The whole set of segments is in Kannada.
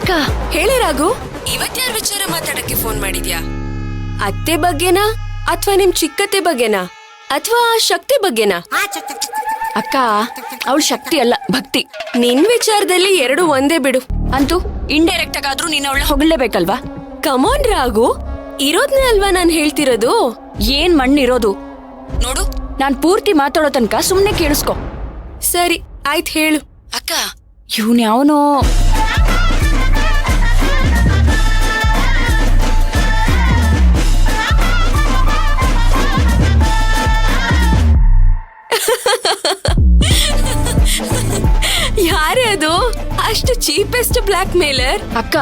ಅಕ್ಕ ಹೇಳಿ ರಾಘು, ಇವತ್ಯಾರ ವಿಚಾರ ಮಾತಾಡಕ್ಕೆ ಫೋನ್ ಮಾಡಿದ್ಯಾ? ಅತ್ತೆ ಬಗ್ಗೆನಾ ಅಥವಾ ನಿಮ್ ಚಿಕ್ಕತ್ತೆ ಬಗ್ಗೆನಾ ಅಥವಾ ಶಕ್ತಿ ಬಗ್ಗೆನಾ? ಅಕ್ಕ ಅವಳು ಶಕ್ತಿ ಅಲ್ಲ, ಭಕ್ತಿ. ನಿನ್ ವಿಚಾರದಲ್ಲಿ ಎರಡು ಒಂದೇ ಬಿಡು. ಅಂತೂ ಇಂಡೈರೆಕ್ಟ್ ಆಗಾದ್ರೂ ನೀನ್ ಅವಳ ಹೊಗಳಲೇಬೇಕಲ್ವಾ? ಕಮಾನ್ ರಾಘು, ಇರೋದ್ನೇ ಅಲ್ವಾ ನಾನ್ ಹೇಳ್ತಿರೋದು. ಏನ್ ಮಣ್ಣಿರೋದು ನೋಡು, ನಾನ್ ಪೂರ್ತಿ ಮಾತಾಡೋ ತನಕ ಸುಮ್ನೆ ಕೇಳಿಸ್ಕೊ. ಸರಿ ಆಯ್ತು, ಹೇಳು. ಅಕ್ಕ ಇವ್ನ್ ಯಾವನೋ ಯಾರೇ ಅದು? ಅಷ್ಟು ಚೀಪೆಸ್ಟ್ ಬ್ಲಾಕ್ ಮೇಲರ್? ಅಕ್ಕ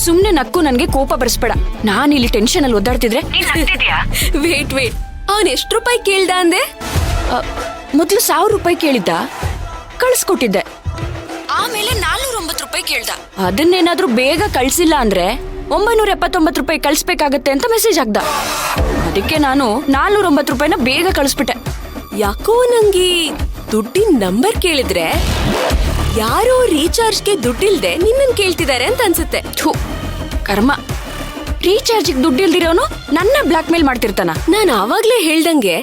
ಸುಮ್ನೆ ನಕ್ಕು ನನ್ಗೆ ಕೋಪ ಬರ್ಸ್ಬೇಡ. ನಾನ್ ಇಲ್ಲಿ ಟೆನ್ಷನ್ ಅಲ್ಲಿ ಒದ್ದಾಡ್ತಿದ್ರೆ ವೇಟ್ ಅವನ್ ಎಷ್ಟು ರೂಪಾಯಿ ಕೇಳ್ದ ಅಂದೆ? ಮೊದ್ಲು 1000 ರೂಪಾಯಿ ಕೇಳಿದ್ದ, ಕಳ್ಸ್ಕೊಟ್ಟಿದ್ದೆ. ಆಮೇಲೆ 409 ರೂಪಾಯಿ ಕೇಳ್ದ. ಅದನ್ನೇನಾದ್ರೂ ಬೇಗ ಕಳ್ಸಿಲ್ಲ ಅಂದ್ರೆ 979 ರೂಪಾಯಿ ಕಳ್ಸ್ಬೇಕಾಗತ್ತೆ ಅಂತ ಮೆಸೇಜ್ ಹಾಕ್ದ. ಅದಕ್ಕೆ ನಾನು 409 ರೂಪಾಯಿನ ಬೇಗ ಕಳಿಸ್ಬಿಟ್ಟೆ. ಯಾಕೋ ನಂಗೆ ದುಡ್ಡಿನ ನಂಬರ್ ಕೇಳಿದ್ರೆ ಯಾರೋ ರೀಚಾರ್ಜ್ಗೆ ದುಡ್ಡಿಲ್ದೆ ನಿನ್ನನ್ ಕೇಳ್ತಿದ್ದಾರೆ ಅಂತ ಅನ್ಸುತ್ತೆ. ಥು, ಕರ್ಮ. ರೀಚಾರ್ಜ್ಗೆ ದುಡ್ಡಿಲ್ದಿರೋನು ನನ್ನ ಬ್ಲಾಕ್ ಮೇಲ್ ಮಾಡ್ತಿರ್ತಾನ. ನಾನ್ ಆವಾಗ್ಲೇ ಹೇಳ್ದಂಗೆ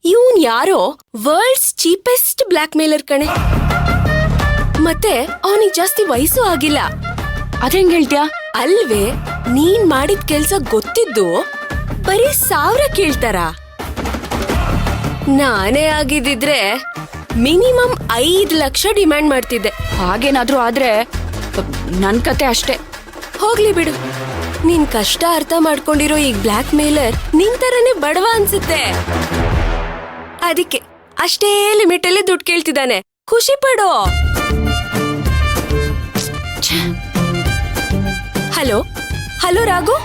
ಇವನ್ ಯಾರೋ ವರ್ಲ್ಡ್ಸ್ ಚೀಪೆಸ್ಟ್ ಬ್ಲಾಕ್ ಮೇಲರ್ ಕಣೆ. ಮತ್ತೆ ಅವನಿಗೆ ಜಾಸ್ತಿ ವಯಸ್ಸು ಆಗಿಲ್ಲ. ಅದೇಂಗ್ ಹೇಳ್ತ್ಯಾ? ಅಲ್ವೇ, ನೀನ್ ಮಾಡಿದ ಕೆಲ್ಸ ಗೊತ್ತಿದ್ದು ಬರೀ 1000 ಕೇಳ್ತಾರ. ನಾನೇ ಆಗಿದ್ದಿದ್ರೆ ಮಿನಿಮಮ್ 5 ಲಕ್ಷ ಡಿಮ್ಯಾಂಡ್ ಮಾಡ್ತಿದ್ದೆ. ಹಾಗೇನಾದ್ರೂ ಆದ್ರೆ ನನ್ ಕತೆ ಅಷ್ಟೇ. ಹೋಗ್ಲಿ ಬಿಡು, ನಿನ್ ಕಷ್ಟ ಅರ್ಥ ಮಾಡ್ಕೊಂಡಿರೋ ಈ ಬ್ಲಾಕ್ ಮೇಲರ್ ನಿನ್ ತರನೇ ಬಡವ ಅನ್ಸುತ್ತೆ. ಅದಕ್ಕೆ ಅಷ್ಟೇ ಲಿಮಿಟ್ ಅಲ್ಲಿ ದುಡ್ಡು ಕೇಳ್ತಿದ್ದಾನೆ. ಖುಷಿ ಪಡೋ. ಹಲೋ ರಾಘು,